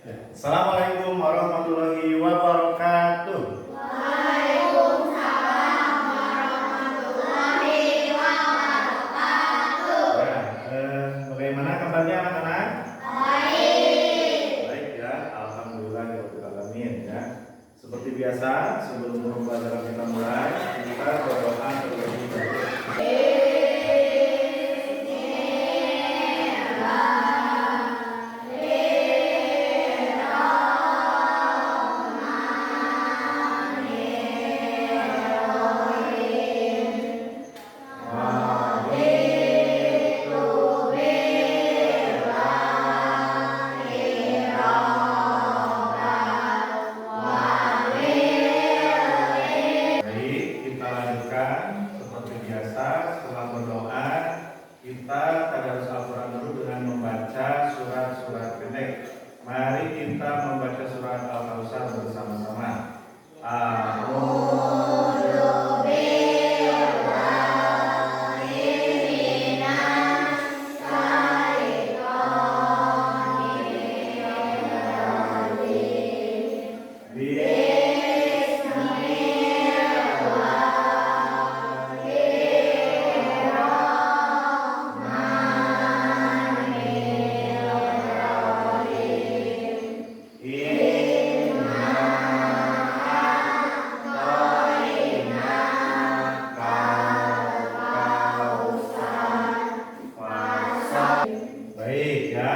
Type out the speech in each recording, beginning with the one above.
Assalamualaikum warahmatullahi wabarakatuh. Waalaikumsalam warahmatullahi wabarakatuh. Bagaimana kabarnya anak-anak? Baik. Baik ya, alhamdulillahirobbilalamin ya. Seperti biasa, sebelum pembelajaran kita mulai, kita berdoa terlebih dahulu. Kita tadarus Al-Quran dulu dengan membaca surat-surat pendek. Mari kita membaca surat Al-Kautsar bersama-sama. Baik ya.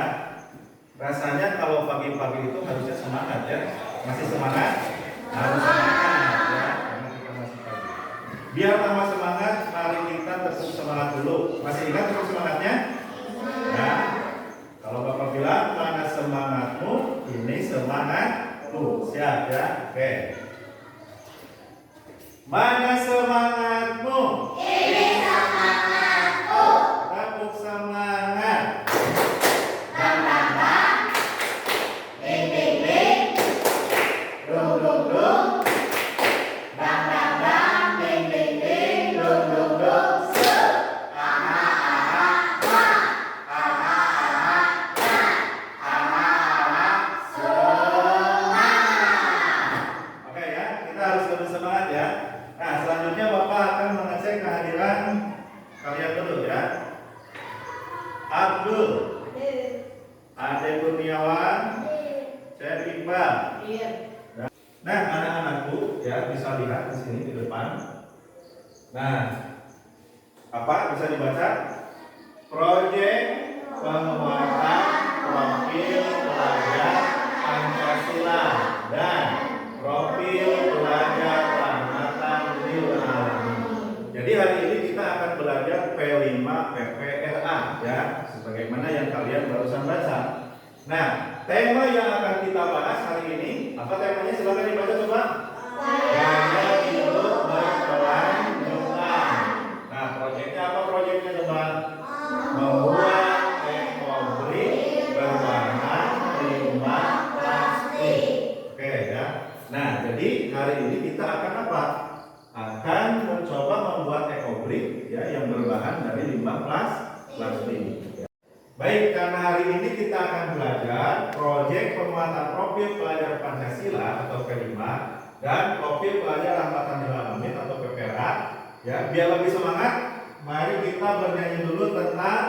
Rasanya kalau pagi-pagi itu harusnya semangat ya. Masih semangat? Harus semangat ya, karena kita masih pagi. Biar tambah semangat, mari kita tepuk semangat dulu. Masih ingat tepuk semangatnya? Nah, kalau Bapak bilang mana semangatmu, ini semangatku. Siap ya? Oke. Mana semangatmu? Ini semangatku. Tepuk semangat. Bang bang bang. Ding ding ding. Dung dung dung. Bang bang bang. Ding ding ding. Dung dung dung. Se. Aha aha wah. Aha aha nah. Aha aha semangat. Oke ya, kita harus lebih semangat ya. Nah, selanjutnya Bapak akan mengecek kehadiran kalian dulu ya. Abdul, Ade Kurniawan, Syed Iqbal. Nah, anak-anakku ya bisa lihat di sini di depan. Nah, apa bisa dibaca? Proyek penguatan profil pelajar Pancasila dan profil pelajar rahmatan lil alamin. Jadi hari ini kita akan belajar P5 PPRA ya, sebagaimana yang kalian barusan baca. Nah, tema yang akan kita bahas hari ini, apa temanya? Silakan dibaca coba. Gaya hidup berkelanjutan. Nah, proyeknya apa proyeknya coba? Membuat ekobrik berwarna limbah plastik. Oke ya. Nah, jadi hari ini kita akan apa? Akan mencoba membuat ekobrik ya yang berbahan dari limbah plastik. Baik, karena hari ini kita akan belajar proyek penguatan profil pelajar Pancasila atau P5 dan profil pelajar rahmatan lil alamin atau PPRA. Ya, biar lebih semangat, mari kita bernyanyi dulu tentang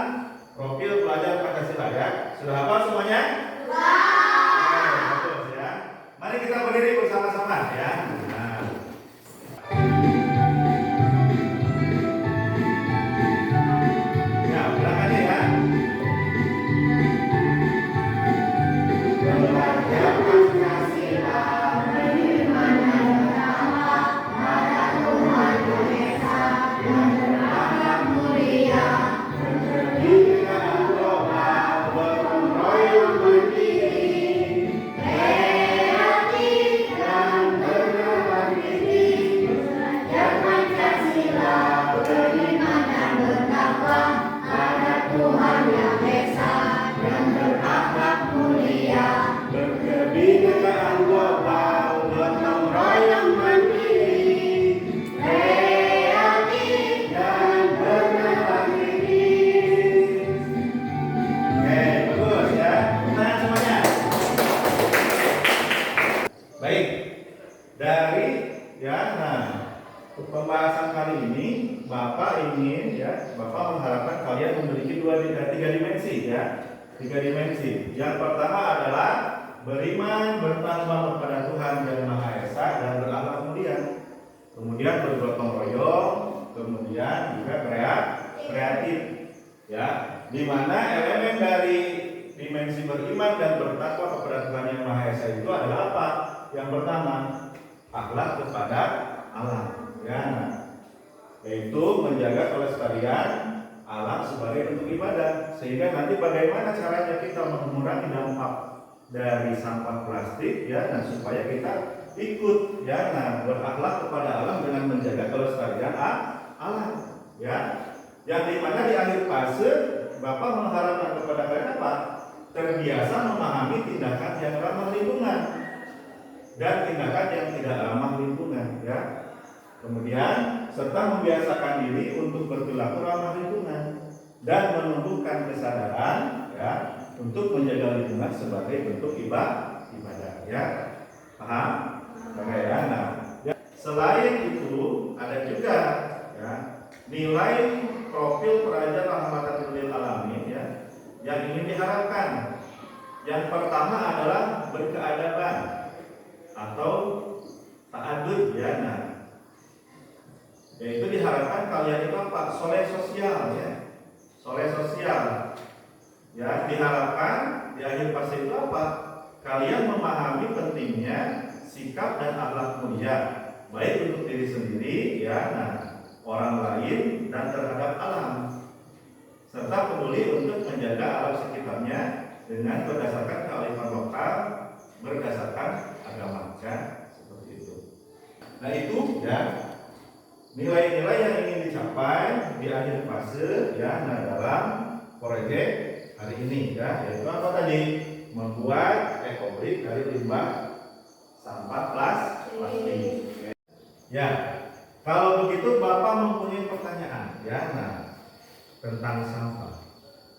profil pelajar Pancasila ya. Sudah hafal semuanya? Sudah. Bagus ya. Mari kita berdiri bersama-sama ya. Nah. Ya, belakangnya ya. Belajar Pancasila bagaimana pertama mata Tuhan Indonesia yang berakhlak mulia, Pendidikan global gotong royong berdiri, kreatif dan bergerak dimensi ya. 3 dimensi. Yang pertama adalah beriman, bertakwa kepada Tuhan Yang Maha Esa dan berakhlak mulia. Kemudian bergotong royong, kemudian juga kreatif. Ya, di mana elemen dari dimensi beriman dan bertakwa kepada Tuhan Yang Maha Esa itu adalah apa? Yang pertama, akhlak kepada alam. Ya, nah, yaitu menjaga kelestarian alam sebagai bentuk ibadah. Sehingga nanti bagaimana caranya kita mengurangi dampak dari sampah plastik ya, nah supaya kita ikut ya, nah berakhlak kepada alam dengan menjaga kelestarian alam ya. Yang dimana di akhir fase Bapak mengharapkan kepada kalian apa? Terbiasa memahami tindakan yang ramah lingkungan dan tindakan yang tidak ramah lingkungan ya. Kemudian serta membiasakan diri untuk berperilaku ramah lingkungan dan menumbuhkan kesadaran ya untuk menjaga lingkungan sebagai bentuk ibadah ya. Paham? Oke ya. Nah, ya. Selain itu ada juga ya nilai profil peraja rahmatan lil alamin ya yang ingin diharapkan. Yang pertama adalah berkeadaban atau ta'adud ya. Nah, yaitu diharapkan kalian itu apa? Soleh sosial ya. Soleh sosial. Ya, diharapkan di akhir fase itu apa? Kalian memahami pentingnya sikap dan akhlak mulia, baik untuk diri sendiri ya, nah, orang lain dan terhadap alam. Serta peduli untuk menjaga alam sekitarnya dengan berdasarkan kearifan lokal, berdasarkan agama ya, seperti itu. Nah, itu ya nilai-nilai yang ingin dicapai di akhir fase ya, nah dalam proyek hari ini ya, yaitu apa tadi? Membuat ekobrik dari limbah sampah plastik. Ya, kalau begitu Bapak mempunyai pertanyaan ya, nah tentang sampah.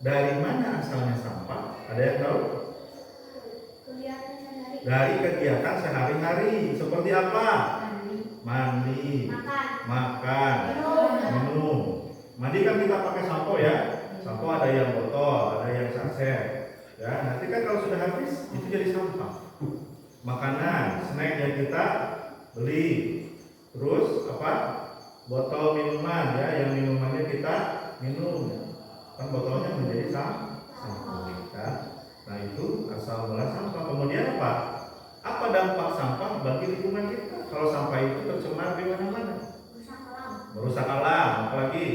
Dari mana asalnya sampah? Ada yang tahu? Dari kegiatan sehari-hari. Seperti apa? Mandi, makan, minum. Mandi kan kita pakai sampo ya. Sampo ada yang botol, ada yang saset. Ya, nanti kan kalau sudah habis itu jadi sampah. Makanan, snack yang kita beli. Terus apa? Botol minuman ya, yang minumannya kita minum. Kan botolnya menjadi sampah. Ya. Nah, itu asal mula sampah. Kemudian apa? Apa dampak sampah bagi lingkungan kita? Kalau sampah itu tercemar di mana-mana. Merusak alam, apalagi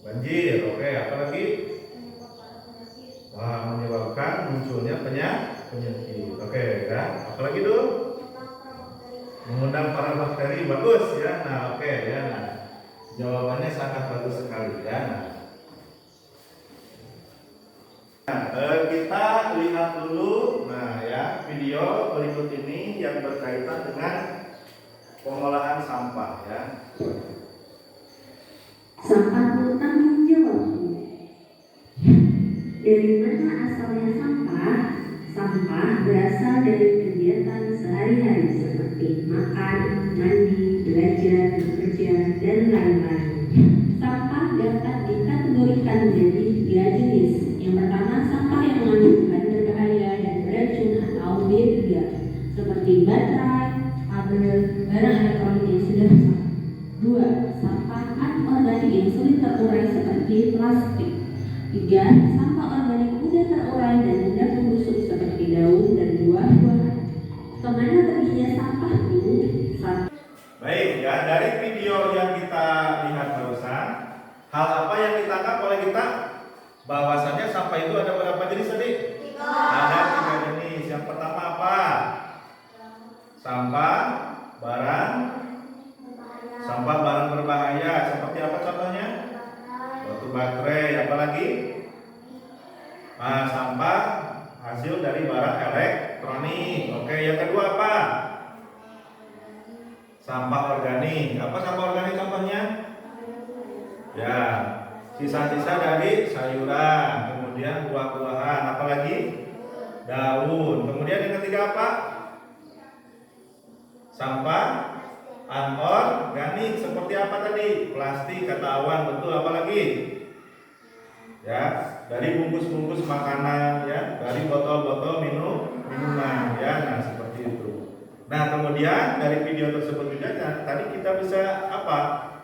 banjir, oke, apalagi wah, menyebabkan munculnya penyakit, oke, ya, apalagi dulu mengundang para bakteri, bagus ya, nah oke ya, nah jawabannya sangat bagus sekali ya. Nah, kita lihat dulu, nah ya video berikut ini yang berkaitan dengan pengolahan sampah ya. Sampah bertanggung jawab. Dari mana asalnya sampah? Sampah berasal dari kegiatan sehari-hari seperti makan, mandi, belajar, bekerja, dan lain-lain. Sampah dapat dikategorikan menjadi 3 jenis. Yang pertama, sampah yang mengandung bahan berbahaya dan beracun atau B3, seperti baterai, kabel, barang elektronik yang sudah rusak. 2. Sampah anorganik yang sulit terurai seperti plastik. 3. Sampah organik mudah terurai dan mudah membusuk seperti daun dan buah-buahan. Kemana perginya sampah itu? Baik ya, dari video yang kita lihat barusan, hal apa yang ditangkap oleh kita? Bahwasannya sampah itu ada berapa jenis tadi? 3. Ada 3 jenis. Yang pertama apa? Sampah barang berbahaya. Seperti apa contohnya? Batu baterai, apa lagi? Nah, sampah hasil dari barang elektronik. Oke, yang kedua apa? Sampah organik. Apa sampah organik contohnya? Ya, sisa-sisa dari sayuran, kemudian buah-buahan, apalagi daun. Kemudian yang ketiga apa? Sampah anorganik. Seperti apa tadi? Plastik, kata Awan, betul. Apalagi? Ya, dari bungkus-bungkus makanan ya, dari botol-botol minuman ya. Nah, seperti itu. Nah, kemudian dari video tersebut juga tadi kita bisa apa?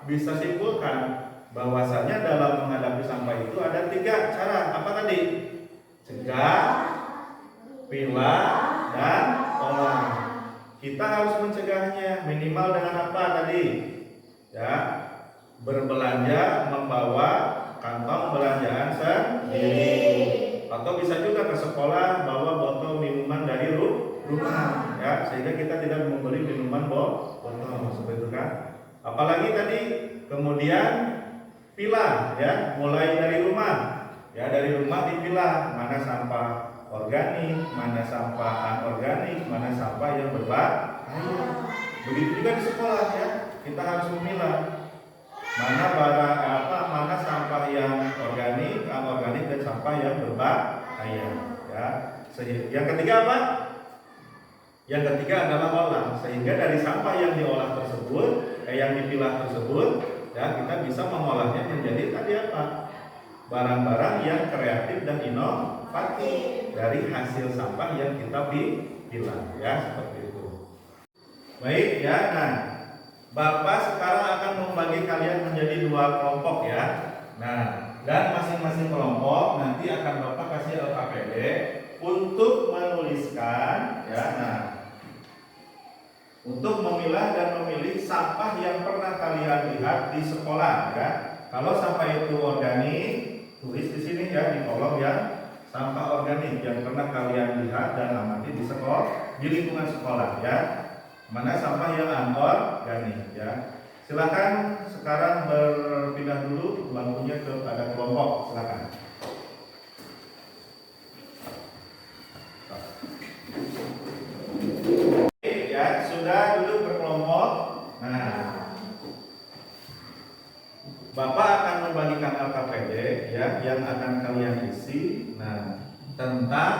Bisa simpulkan bahwasanya dalam menghadapi sampah itu ada 3 cara. Apa tadi? Cegah, pilah, dan olah. Kita harus mencegahnya minimal dengan apa tadi? Ya, berbelanja membawa kantong belanjaan sendiri. Atau bisa juga ke sekolah bawa botol minuman dari rumah ya, sehingga kita tidak membeli minuman botol seperti itu kan. Apalagi tadi kemudian pilah ya, mulai dari rumah. Ya, dari rumah dipilah mana sampah organik, mana sampah anorganik, mana sampah yang berbahaya. Begitu juga di sekolah ya, kita harus memilah mana sampah yang organik, anorganik, dan sampah yang berbahaya ya. Yang ketiga apa? Yang ketiga adalah olah, sehingga dari sampah yang diolah tersebut, yang dipilah tersebut ya, kita bisa mengolahnya menjadi tadi apa? Barang-barang yang kreatif dan inovatif dari hasil sampah yang kita pilah ya, seperti itu. Baik ya, nah Bapak sekarang akan membagi kalian menjadi 2 kelompok ya. Nah, dan masing-masing kelompok nanti akan Bapak kasih LKPD untuk menuliskan ya. Nah, untuk memilah dan memilih sampah yang pernah kalian lihat di sekolah ya. Kalau sampah itu organik, tulis di sini ya di kolom ya, sampah organik yang pernah kalian lihat dan amati di sekolah, di lingkungan sekolah ya. Mana sampah yang anorganik ya. Silakan sekarang berpindah dulu bangkunya kepada kelompok, silakan. Oke ya, sudah duduk berkelompok. Nah, Bapak akan membagikan LKPD ya, yang akan kalian isi. Nah, tentang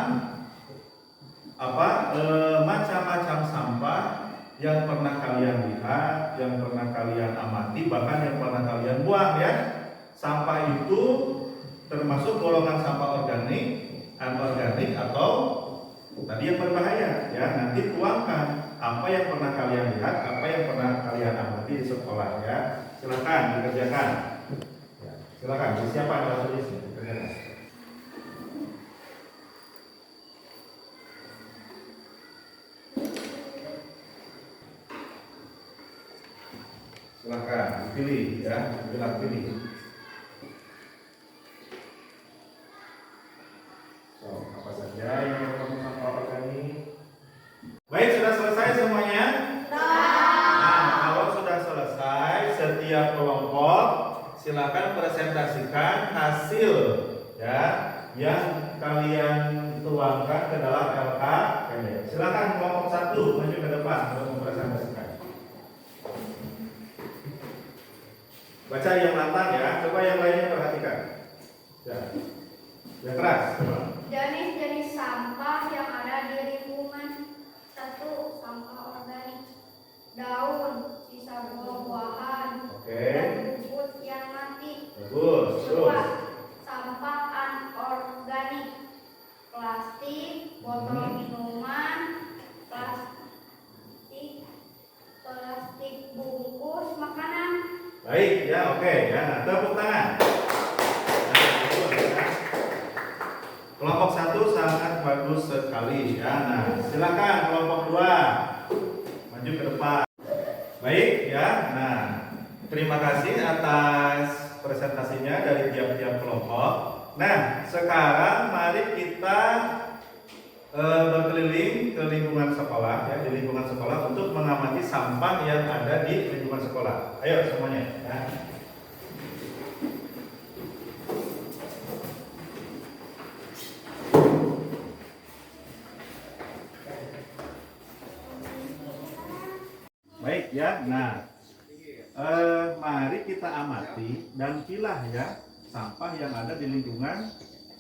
apa? Macam-macam sampah yang pernah kalian lihat, yang pernah kalian amati, bahkan yang pernah kalian buang ya. Sampah itu termasuk golongan sampah organik, anorganik, atau tadi yang berbahaya ya. Nanti tuangkan apa yang pernah kalian lihat, apa yang pernah kalian amati di sekolah ya. Silakan dikerjakan ya. Silakan, siapa yang mau tulis dikerjakan. Silakan dipilih ya, pilih. So, apa saja yang bertemu sampah organik? Baik, sudah selesai semuanya? Nah, kalau sudah selesai, setiap kelompok silakan presentasikan hasil ya yang kalian tuangkan ke dalam LKPD. Silakan kelompok 1 maju ke depan untuk mempresentasikan. Baca yang lantang ya, coba yang lainnya perhatikan. Ya, yang keras. Jenis-jenis sampah yang ada di lingkungan. 1. Sampah organik, daun, sisa buah-buahan, dan rumput yang mati. Bagus. 2. Sampah anorganik, plastik, botol minuman, plastik bungkus makanan. Baik ya, oke ya. Nah, tepuk tangan. Nah, bagus, ya. Kelompok 1 sangat bagus sekali ya. Nah, silakan kelompok 2 maju ke depan. Baik ya. Nah, terima kasih atas presentasinya dari tiap-tiap kelompok. Nah, sekarang mari kita berkeliling ke lingkungan sekolah ya, di lingkungan sekolah untuk mengamati sampah yang ada di lingkungan sekolah. Ayo semuanya ya. Baik ya. Nah, mari kita amati dan pilah ya sampah yang ada di lingkungan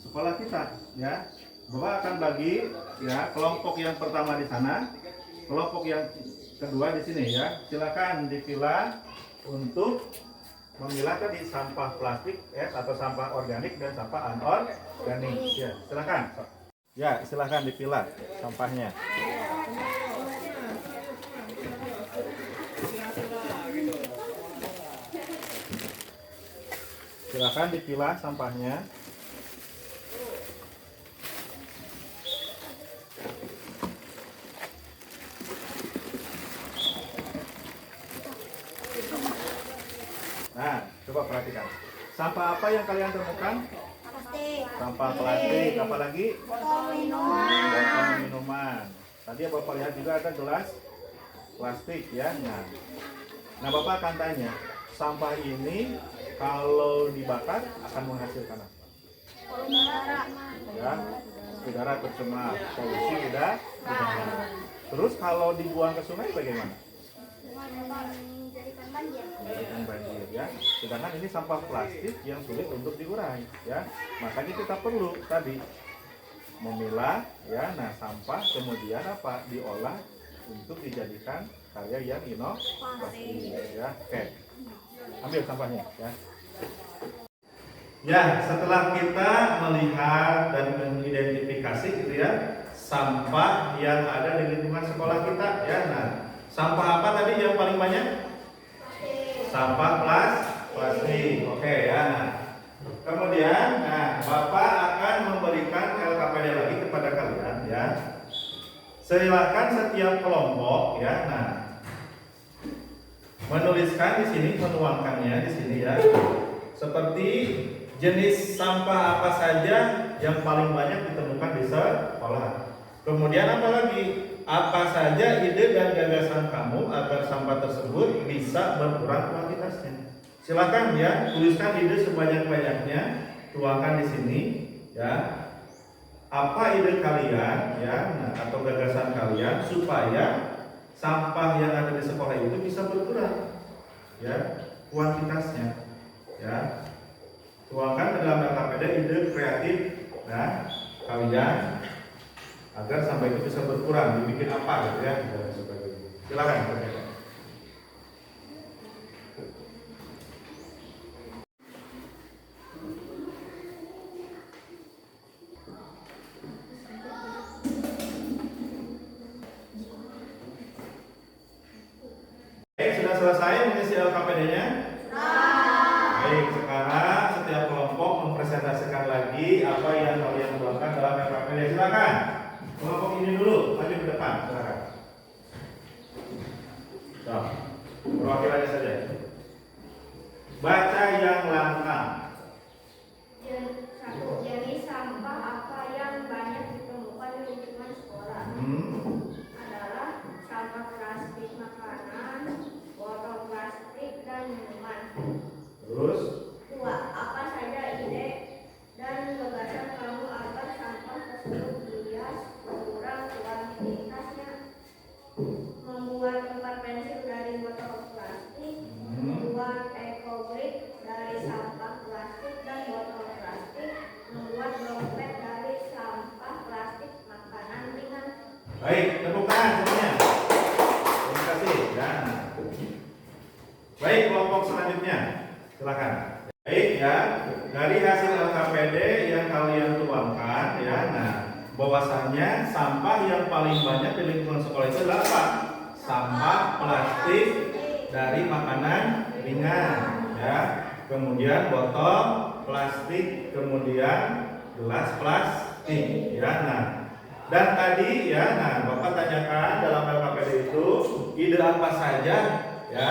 sekolah kita ya. Bapak akan bagi ya kelompok yang pertama di sana, kelompok yang kedua di sini ya. Silakan dipilah untuk memilah tadi sampah plastik atau sampah organik dan sampah anorganik. Ya, silakan. Ya, silakan dipilah sampahnya. Silakan dipilah sampahnya. Nah, coba perhatikan. Sampah apa yang kalian temukan? Plastik. Sampah plastik, apa lagi? Botol minuman. Botol minuman. Tadi Bapak lihat juga ada gelas plastik ya. Nah, Bapak akan tanya, sampah ini kalau dibakar akan menghasilkan apa? Ya, udara tercemar, polusi udara. Terus kalau dibuang ke sungai bagaimana? Menjadikan banjir ya. Sedangkan ini sampah plastik yang sulit untuk diurai ya. Makanya kita perlu tadi memilah ya. Nah, sampah kemudian apa? Diolah untuk dijadikan karya yang inovatif ya. Oke. Ambil sampahnya ya. Ya, setelah kita melihat dan mengidentifikasi gitu ya sampah yang ada di lingkungan sekolah kita ya. Nah, sampah apa tadi yang paling banyak? Sampah plastik. Oke ya. Nah, kemudian Bapak akan memberikan LKPD lagi kepada kalian ya. Silakan setiap kelompok ya. Nah, menuliskan di sini, menuangkannya di sini ya. Seperti jenis sampah apa saja yang paling banyak ditemukan di sekolah. Kemudian apa lagi? Apa saja ide dan gagasan kamu agar sampah tersebut bisa berkurang kuantitasnya? Silakan ya, tuliskan ide sebanyak-banyaknya, tuangkan di sini ya. Apa ide kalian ya, atau gagasan kalian supaya sampah yang ada di sekolah itu bisa berkurang ya kuantitasnya ya. Tuangkan dalam LKPD ide kreatif ya kalian agar sampai itu bisa berkurang, dibikin apa gitu ya dan sebagainya. Silakan. Sudah selesai mengisi LKPD-nya? Baik, sekarang setiap kelompok mempresentasikan lagi apa yang kalian tuangkan dalam LKPD. Silakan. Kelompok ini dulu, maju ke depan, silakan. So, perwakilannya saja. Baca yang lantang. Satu, jenis sampah apa yang banyak ditemukan di lingkungan sekolah? Adalah sampah plastik makanan, botol plastik, dan minuman. Terus? Dua, apa saja ide dan gagasan kamu agar sampah tersebut bias berkurang kuantitasnya? Membuat tempat pensil dari botol plastik, membuat ekobrik dari sampah plastik dan botol plastik, membuat dompet dari sampah plastik makanan ringan. Baik, tepuk tangan semuanya. Terima kasih. Dan baik, kelompok selanjutnya, silakan. Baik ya, dari hasil LKPD yang kalian tuangkan ya, nah bahwasannya sampah yang paling banyak di lingkungan sekolah itu adalah apa? Sampah plastik dari makanan ringan ya, kemudian botol plastik, kemudian gelas plastik ya. Nah, dan tadi ya, nah Bapak tanyakan dalam LKPD itu ide apa saja ya,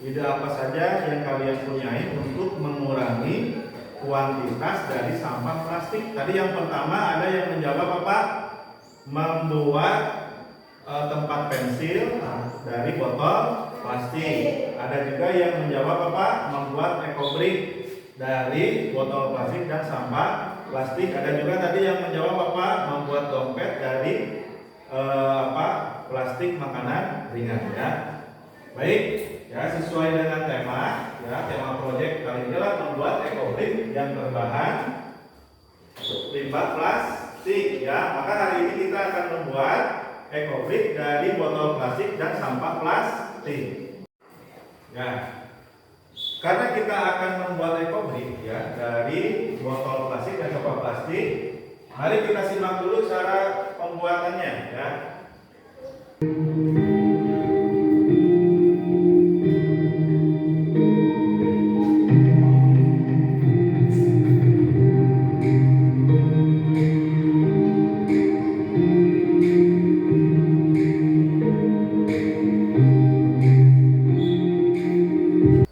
ide apa saja yang kalian punyai untuk mengurangi kuantitas dari sampah plastik. Tadi yang pertama ada yang menjawab apa? Membuat tempat pensil dari botol plastik. Ada juga yang menjawab apa? Membuat ekobrik dari botol plastik dan sampah plastik. Ada juga tadi yang menjawab apa? Membuat dompet dari plastik makanan ringan ya. Baik, ya sesuai dengan tema ya, tema proyek kali ini adalah membuat ekobrik yang berbahan limbah plastik ya. Maka hari ini kita akan membuat ekobrik dari botol plastik dan sampah plastik. Ya. Karena kita akan membuat ekobrik ya dari botol plastik dan sampah plastik. Mari kita simak dulu cara pembuatannya ya.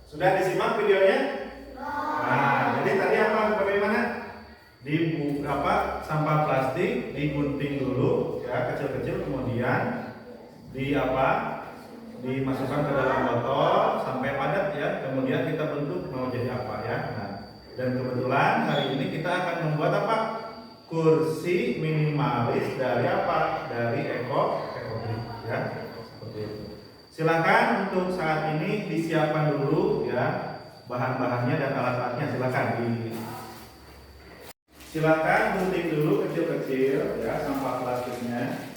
Sudah disimak videonya? Nah, jadi tadi apa bagaimana? Sampah plastik digunting dulu ya kecil-kecil, kemudian dimasukkan ke dalam botol sampai padat ya, kemudian kita bentuk mau jadi apa ya. Nah, dan kebetulan hari ini kita akan membuat apa? Kursi minimalis dari apa? Dari ekobrik ya, seperti itu. Silakan untuk saat ini disiapkan dulu ya bahan-bahannya dan alat-alatnya. Silakan gunting dulu kecil-kecil ya sampah plastiknya.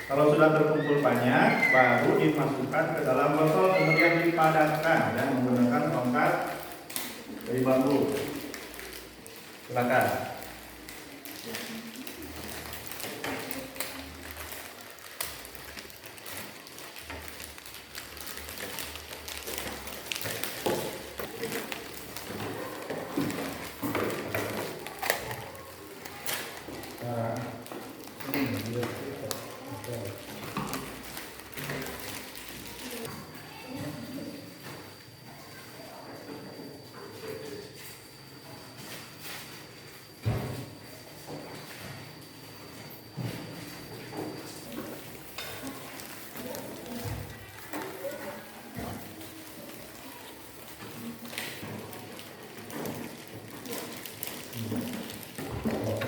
Kalau sudah terkumpul banyak, baru dimasukkan ke dalam botol, kemudian dipadatkan dan menggunakan tongkat dari bambu. Silakan.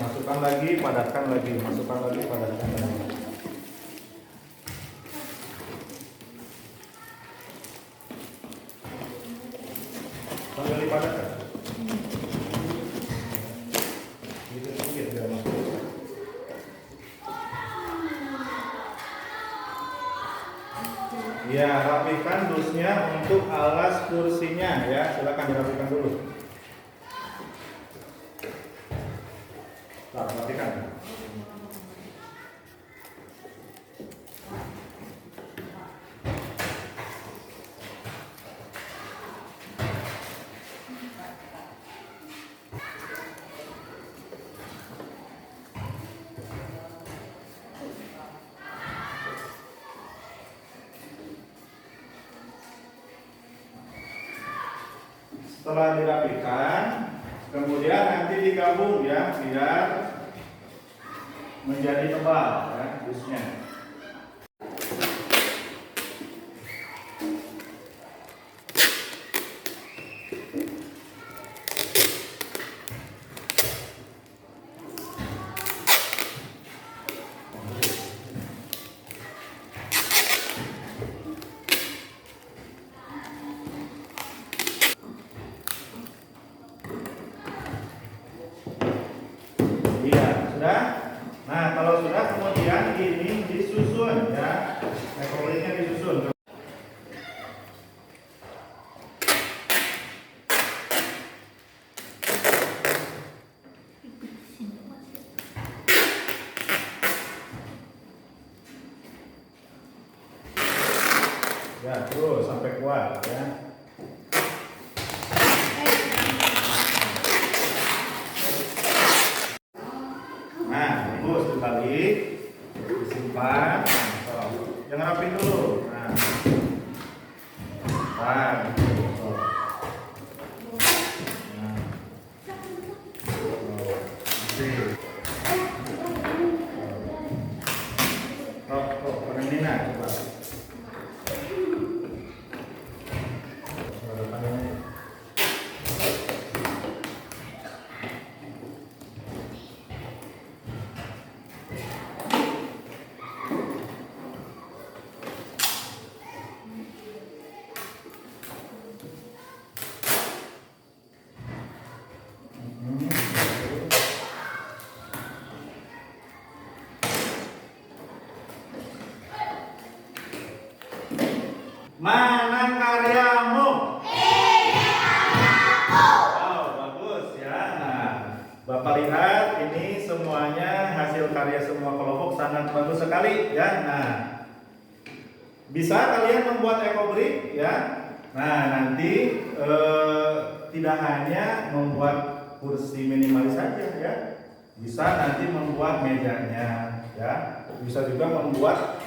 Masukkan lagi, padatkan lagi, masukkan lagi, padatkan lagi. Sambil dipadatkan. Sedikit biar masuk. Ya, rapikan dusnya untuk alas kursinya ya. Silakan dirapikan dulu. Nah, rapikan. Setelah dirapikan, kemudian nanti digabung ya biar menjadi tebal ya dusnya. Iya, sudah. Nah, kalau sudah kemudian ini disusun ya. Ekobriknya disusun. Ya, terus sampai kuat ya. Nah, terus dibalik, disimpan. Yang rapin dulu. Nah, Mana karyamu? lihat ini semuanya hasil karya semua kelompok sangat bagus sekali ya. Nah, bisa kalian membuat ekobrik ya. Nah, nanti tidak hanya membuat kursi minimalis saja ya. Bisa nanti membuat mejanya ya. Bisa juga membuat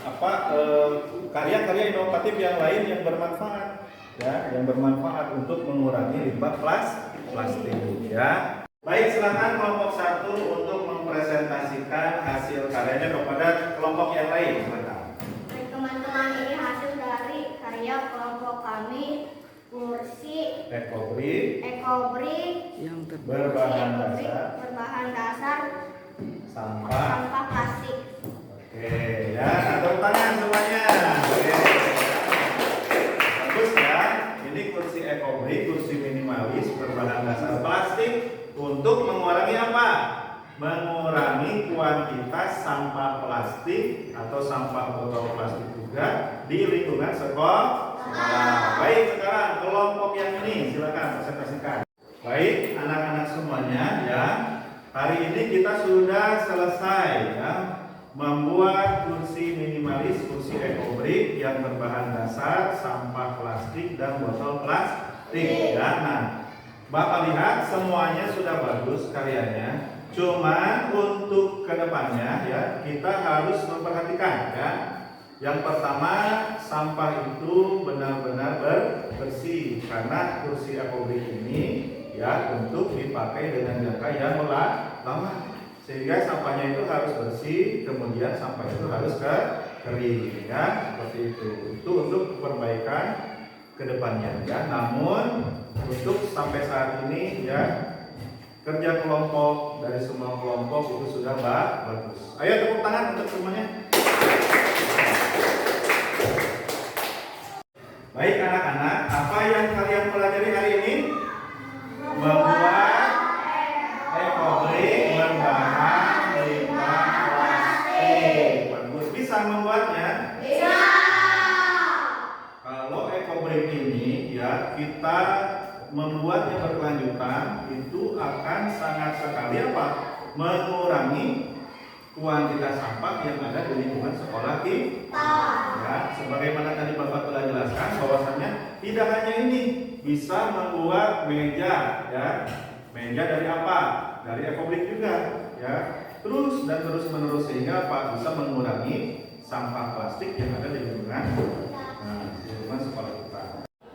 karya-karya inovatif yang lain yang bermanfaat ya, yang bermanfaat untuk mengurangi limbah plastik ya. Baik, silakan kelompok 1 untuk mempresentasikan hasil karyanya kepada kelompok yang lain. Silakan. Baik teman-teman, ini hasil dari karya kelompok kami, kursi Ekobrik yang berbahan dasar sampah plastik. Oke ya, tepuk tangan semuanya. Oke. Bagus ya. Ini kursi ekobrik, kursi minimalis berbahan dasar plastik untuk mengurangi apa? Mengurangi kuantitas sampah plastik atau sampah botol plastik juga di lingkungan sekolah. Baik, sekarang kelompok yang ini silakan presentasikan. Baik, anak-anak semuanya ya. Hari ini kita sudah selesai ya membuat kursi minimalis, kursi ekobrik yang berbahan dasar sampah plastik dan botol plastik ya. Nah, Bapak lihat semuanya sudah bagus karyanya. Cuma untuk kedepannya ya kita harus memperhatikan ya. Yang pertama, sampah itu benar-benar bersih karena kursi ekobrik ini ya untuk dipakai dengan jangka yang lama. Sehingga sampahnya itu harus bersih, kemudian sampah itu harus kering ya, seperti itu. Itu untuk perbaikan kedepannya ya. Namun untuk sampai saat ini ya kerja kelompok dari semua kelompok itu sudah bagus. Ayo tepuk tangan untuk semuanya. Baik anak-anak, apa yang kalian pelajari hari ini? Membuat ekobrik berbahan limbah plastik. Bagus, bisa membuatnya? Bisa. Kalau ekobrik ini ya kita membuatnya berkelanjutan itu akan sangat sekali mengurangi kuantitas sampah yang ada di lingkungan sekolah kita. Ya, sebagaimana tadi Bapak telah jelaskan bahwasannya tidak hanya ini bisa membuat meja ya. Meja dari apa? Dari ekobrik juga ya. Terus dan terus menerus sehingga bisa mengurangi sampah plastik yang ada di lingkungan sekolah kita.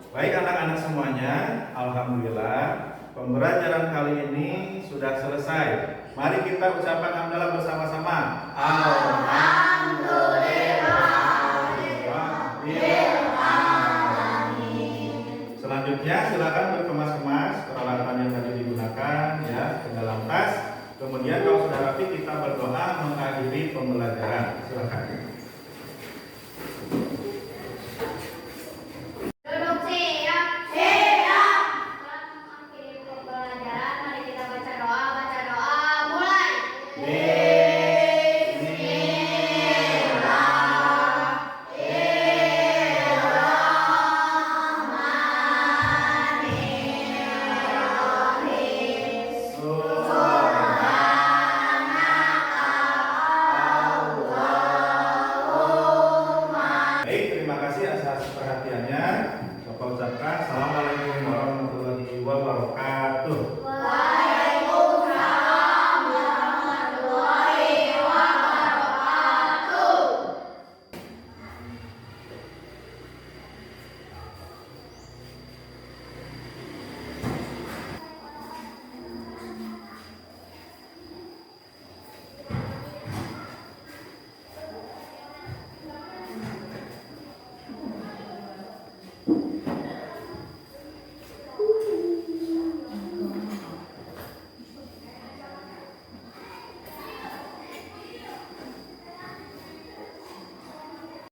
Baik anak-anak semuanya, alhamdulillah pembelajaran kali ini sudah selesai. Mari kita ucapkan hamdalah bersama-sama. Selanjutnya silakan berkemas-kemas peralatan yang tadi digunakan ya ke dalam tas. Kemudian kalau sudah rapi kita berdoa mengakhiri pembelajaran. Silakan. Duduk siap. Siap. Setelah mengakhiri pembelajaran, mari kita baca doa. Baca doa mulai.